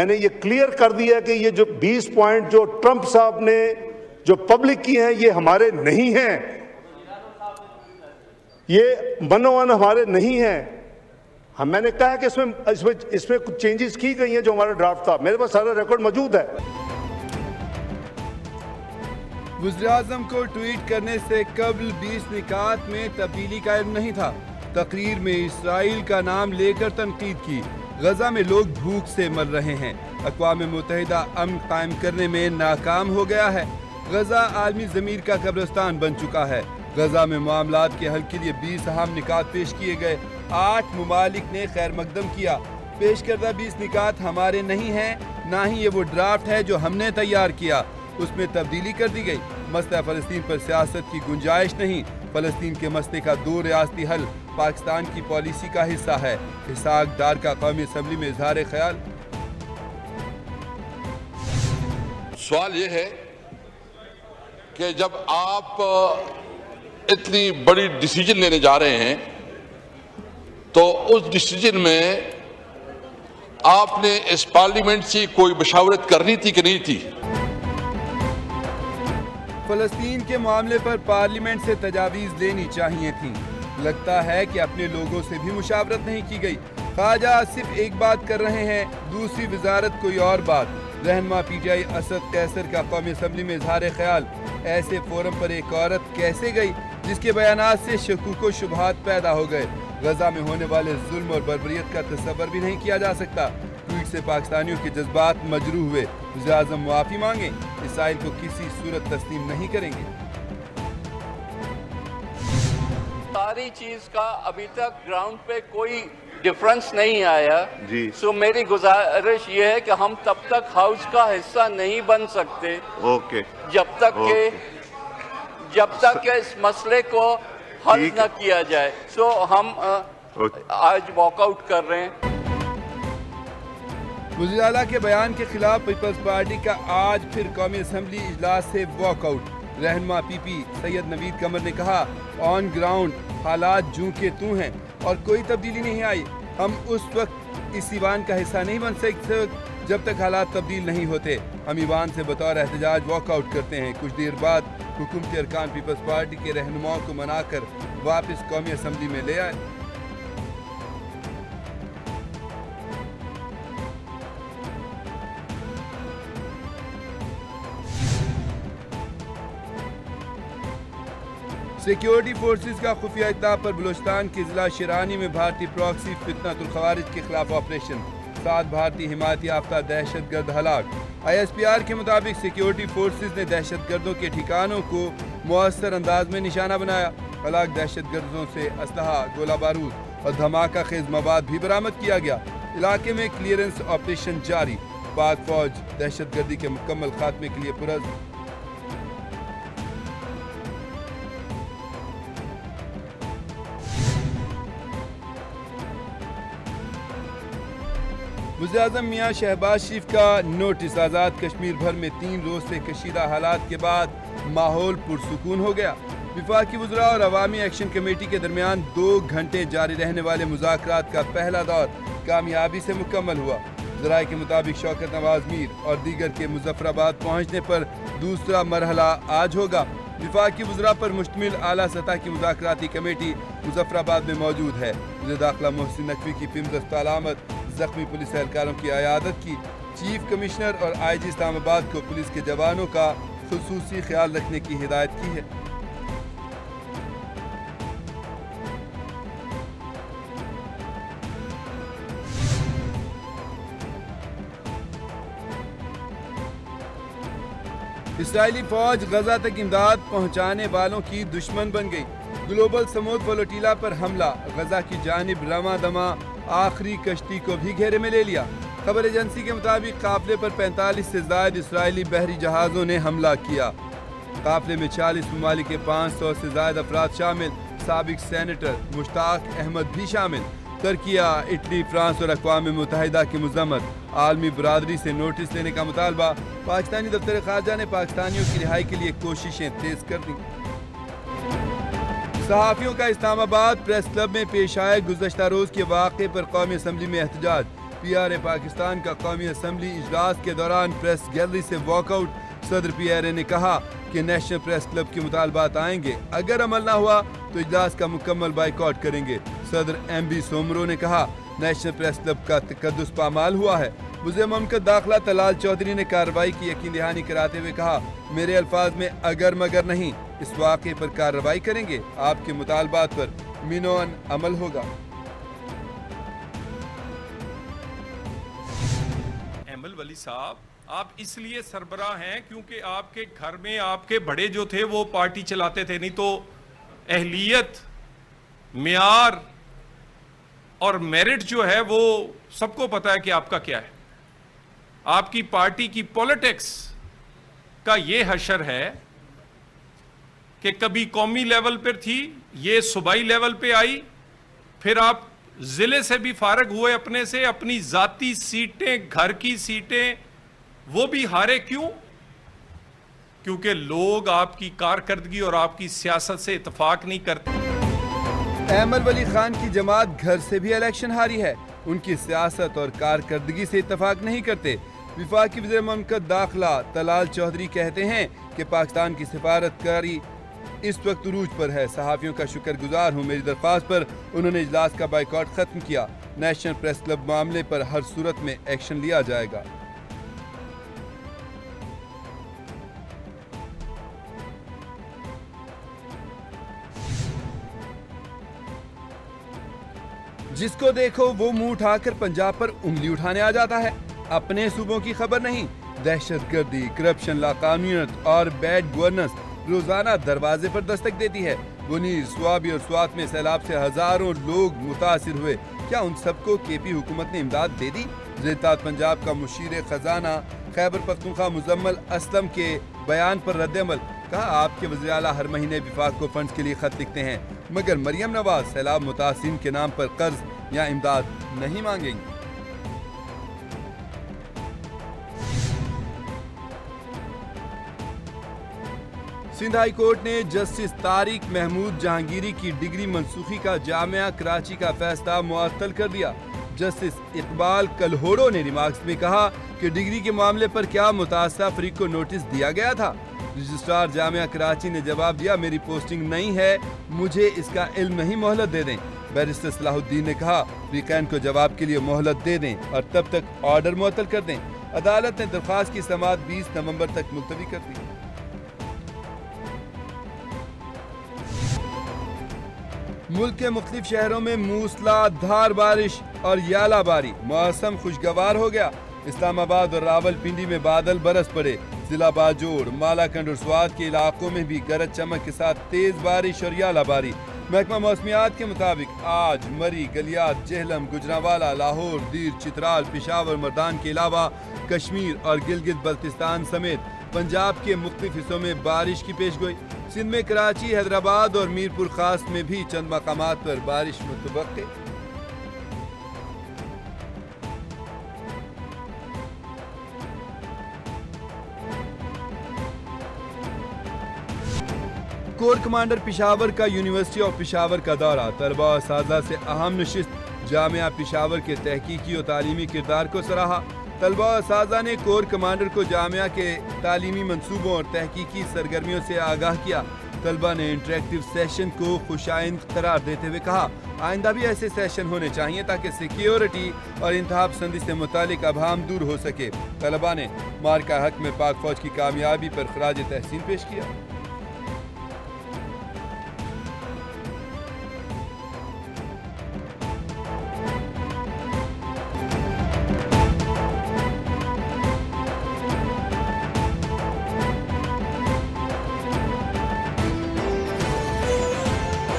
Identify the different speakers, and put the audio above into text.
Speaker 1: میں نے یہ کلیئر کر دیا کہ یہ جو 20 پوائنٹ جو ٹرمپ صاحب نے جو پبلک کی ہیں یہ ہمارے نہیں ہیں، یہ منوان ہمارے نہیں ہیں. میں نے کہا کہ اس میں کچھ چینجز کی گئی ہیں جو ہمارا ڈرافٹ تھا. میرے پاس سارا ریکارڈ موجود ہے.
Speaker 2: وزیراعظم کو ٹویٹ کرنے سے قبل 20 نکات میں تبدیلی کا علم نہیں تھا. تقریر میں اسرائیل کا نام لے کر تنقید کی. غزہ میں لوگ بھوک سے مر رہے ہیں. اقوام متحدہ امن قائم کرنے میں ناکام ہو گیا ہے. غزہ عالمی ضمیر کا قبرستان بن چکا ہے. غزہ میں معاملات کے حل کے لیے 20 اہم نکات پیش کیے گئے. 8 ممالک نے خیر مقدم کیا. پیش کردہ 20 نکات ہمارے نہیں ہیں، نہ ہی یہ وہ ڈرافٹ ہے جو ہم نے تیار کیا. اس میں تبدیلی کر دی گئی. مسئلہ فلسطین پر سیاست کی گنجائش نہیں. فلسطین کے مسئلے کا 2 ریاستی حل پاکستان کی پالیسی کا حصہ ہے. اسحاق ڈار کا قومی اسمبلی میں اظہار خیال.
Speaker 3: سوال یہ ہے کہ جب آپ اتنی بڑی ڈیسیجن لینے جا رہے ہیں تو اس ڈیسیجن میں آپ نے اس پارلیمنٹ سے کوئی مشاورت کرنی تھی کہ نہیں تھی؟
Speaker 2: فلسطین کے معاملے پر پارلیمنٹ سے تجاویز لینی چاہیے تھیں. لگتا ہے کہ اپنے لوگوں سے بھی مشاورت نہیں کی گئی. خواجہ صرف ایک بات کر رہے ہیں، دوسری وزارت کوئی اور بات. رہنما پی ٹی آئی اسد قیصر کا قومی اسمبلی میں اظہار خیال. ایسے فورم پر ایک عورت کیسے گئی جس کے بیانات سے شکوک و شبہات پیدا ہو گئے؟ غزہ میں ہونے والے ظلم اور بربریت کا تصور بھی نہیں کیا جا سکتا. ٹویٹ سے پاکستانیوں کے جذبات مجروح ہوئے. وزیراعظم معافی مانگیں، اسرائیل کو کسی صورت تسلیم نہیں کریں گے.
Speaker 4: ساری چیز کا ابھی تک گراؤنڈ پہ کوئی ڈفرنس نہیں آیا. سو میری گزارش یہ ہے کہ ہم تب تک ہاؤس کا حصہ نہیں بن سکتے جب تک کہ اس مسئلے کو حل نہ کیا جائے. سو ہم آج واک آؤٹ کر رہے ہیں.
Speaker 2: وزیر اعلیٰ کے بیان کے خلاف پیپلز پارٹی کا آج پھر قومی اسمبلی اجلاس سے واک آؤٹ. رہنما پی پی سید نوید قمر نے کہا، آن گراؤنڈ حالات جوں کے توں ہیں اور کوئی تبدیلی نہیں آئی. ہم اس وقت اس ایوان کا حصہ نہیں بن سکتے جب تک حالات تبدیل نہیں ہوتے. ہم ایوان سے بطور احتجاج واک آؤٹ کرتے ہیں. کچھ دیر بعد حکومتی ارکان پیپلز پارٹی کے رہنماؤں کو منا کر واپس قومی اسمبلی میں لے آئے. سیکیورٹی فورسز کا خفیہ اطلاع پر بلوچستان کے ضلع شیرانی میں بھارتی پراکسی فتنۃ الخوارج کے خلاف آپریشن. 7 بھارتی حمایت یافتہ دہشت گرد ہلاک. آئی ایس پی آر کے مطابق سیکیورٹی فورسز نے دہشت گردوں کے ٹھکانوں کو مؤثر انداز میں نشانہ بنایا. ہلاک دہشت گردوں سے اسلحہ، گولہ بارود اور دھماکہ خیز مواد بھی برآمد کیا گیا. علاقے میں کلیئرنس آپریشن جاری. پاک فوج دہشت گردی کے مکمل خاتمے کے لیے پرعزم. وزیراعظم میاں شہباز شریف کا نوٹس. آزاد کشمیر بھر میں 3 روز سے کشیدہ حالات کے بعد ماحول پرسکون ہو گیا. وفاقی وزراء اور عوامی ایکشن کمیٹی کے درمیان 2 گھنٹے جاری رہنے والے مذاکرات کا پہلا دور کامیابی سے مکمل ہوا. ذرائع کے مطابق شوکت نواز میر اور دیگر کے مظفر آباد پہنچنے پر دوسرا مرحلہ آج ہوگا. وفاقی وزراء پر مشتمل اعلیٰ سطح کی مذاکراتی کمیٹی مظفر آباد میں موجود ہے. وزیر داخلہ محسن نقوی کی پیمز اسپتال آمد. زخمی پولیس اہلکاروں کی عیادت کی. چیف کمشنر اور آئی جی اسلام آباد کو پولیس کے جوانوں کا خصوصی خیال رکھنے کی ہدایت کی ہے. اسرائیلی فوج غزہ تک امداد پہنچانے والوں کی دشمن بن گئی. گلوبل سمود فلوٹیلا پر حملہ. غزہ کی جانب رواں دماں آخری کشتی کو بھی گھیرے میں لے لیا. خبر ایجنسی کے مطابق قافلے پر 45 سے زائد اسرائیلی بحری جہازوں نے حملہ کیا. قافلے میں 40 ممالک کے 500 سے زائد افراد شامل. سابق سینیٹر مشتاق احمد بھی شامل. ترکیہ، اٹلی، فرانس اور اقوام متحدہ کی مذمت. عالمی برادری سے نوٹس لینے کا مطالبہ. پاکستانی دفتر خارجہ نے پاکستانیوں کی رہائی کے لیے کوششیں تیز کر دیں. صحافیوں کا اسلام آباد پریس کلب میں پیش آئے گزشتہ روز کے واقعے پر قومی اسمبلی میں احتجاج. پی آر اے پاکستان کا قومی اسمبلی اجلاس کے دوران پریس گیلری سے واک آؤٹ. صدر پی آر اے نے کہا کہ نیشنل پریس کلب کے مطالبات آئیں گے، اگر عمل نہ ہوا تو اجلاس کا مکمل بائیکاٹ کریں گے. صدر ایم بی سومرو نے کہا نیشنل پریس کلب کا تقدس پامال ہوا ہے. وزیر مملکت داخلہ طلال چودھری نے کارروائی کی یقین دہانی کراتے ہوئے کہا میرے الفاظ میں اگر مگر نہیں، اس واقعے پر کارروائی کریں گے، آپ کے مطالبات پر مینوان عمل ہوگا.
Speaker 5: احمد ولی صاحب، آپ اس لیے سربراہ ہیں کیونکہ آپ کے گھر میں آپ کے بڑے جو تھے وہ پارٹی چلاتے تھے، نہیں تو اہلیت، معیار اور میرٹ جو ہے وہ سب کو پتا ہے کہ آپ کا کیا ہے. آپ کی پارٹی کی پولیٹکس کا یہ حشر ہے کہ کبھی قومی لیول پر تھی، یہ صوبائی لیول پہ آئی، پھر آپ ضلع سے بھی فارغ ہوئے اپنے سے، اپنی ذاتی سیٹیں، گھر کی سیٹیں وہ بھی ہارے. کیوں؟ کیونکہ لوگ آپ کی کارکردگی اور آپ کی سیاست سے اتفاق نہیں کرتے.
Speaker 2: احمد ولی خان کی جماعت گھر سے بھی الیکشن ہاری ہے، ان کی سیاست اور کارکردگی سے اتفاق نہیں کرتے. وفاقی وزیر مملکت داخلہ طلال چودھری کہتے ہیں کہ پاکستان کی سفارت کاری اس وقت عروج پر ہے. صحافیوں کا شکر گزار ہوں، میری درخواست پر انہوں نے اجلاس کا بائیکاٹ ختم کیا. نیشنل پریس کلب معاملے پر ہر صورت میں ایکشن لیا جائے گا. جس کو دیکھو وہ منہ اٹھا کر پنجاب پر انگلی اٹھانے آ جاتا ہے. اپنے صوبوں کی خبر نہیں. دہشت گردی، کرپشن، لاقانونیت اور بیڈ گورننس روزانہ دروازے پر دستک دیتی ہے. بنیر، سوابی اور سوات میں سیلاب سے ہزاروں لوگ متاثر ہوئے. کیا ان سب کو کے پی حکومت نے امداد دے دی؟ زیرتاط پنجاب کا مشیر خزانہ خیبر پختونخوا مزمل اسلم کے بیان پر رد عمل. کہا آپ کے وزیر اعلیٰ ہر مہینے وفاق کو فنڈز کے لیے خط لکھتے ہیں، مگر مریم نواز سیلاب متاثرین کے نام پر قرض یا امداد نہیں مانگیں گی. سندھ ہائی کورٹ نے جسٹس طارق محمود جہانگیری کی ڈگری منسوخی کا جامعہ کراچی کا فیصلہ معطل کر دیا. جسٹس اقبال کلہوڑو نے ریمارکس میں کہا کہ ڈگری کے معاملے پر کیا متاثرہ فریق کو نوٹس دیا گیا تھا؟ رجسٹرار جامعہ کراچی نے جواب دیا میری پوسٹنگ نہیں ہے، مجھے اس کا علم نہیں، مہلت دے دیں. بیرسٹر صلاح الدین نے کہا فریقین کو جواب کے لیے مہلت دے دیں اور تب تک آرڈر معطل کر دیں. عدالت نے درخواست کی سماعت 20 نومبر تک ملتوی کر دی. ملک کے مختلف شہروں میں موسلا دھار بارش اور یالہ باری، موسم خوشگوار ہو گیا. اسلام آباد اور راول پنڈی میں بادل برس پڑے. ضلع باجوڑ، مالاکنڈ اور سوات کے علاقوں میں بھی گرج چمک کے ساتھ تیز بارش اور یالہ باری. محکمہ موسمیات کے مطابق آج مری، گلیات، جہلم، گجرانوالہ، لاہور، دیر، چترال، پشاور، مردان کے علاوہ کشمیر اور گلگت بلتستان سمیت پنجاب کے مختلف حصوں میں بارش کی پیش گوئی. سندھ میں کراچی، حیدرآباد اور میرپور خاص میں بھی چند مقامات پر بارش متوقع. کور کمانڈر پشاور کا یونیورسٹی آف پشاور کا دورہ، طلبہ و اساتذہ سے اہم نشست. جامعہ پشاور کے تحقیقی و تعلیمی کردار کو سراہا. طلبہ و اساتذہ نے کور کمانڈر کو جامعہ کے تعلیمی منصوبوں اور تحقیقی سرگرمیوں سے آگاہ کیا. طلبہ نے انٹریکٹیو سیشن کو خوشائند قرار دیتے ہوئے کہا آئندہ بھی ایسے سیشن ہونے چاہیے تاکہ سیکیورٹی اور انتہا پسندی سے متعلق ابہام دور ہو سکے. طلبہ نے مارکہ حق میں پاک فوج کی کامیابی پر خراج تحسین پیش کیا.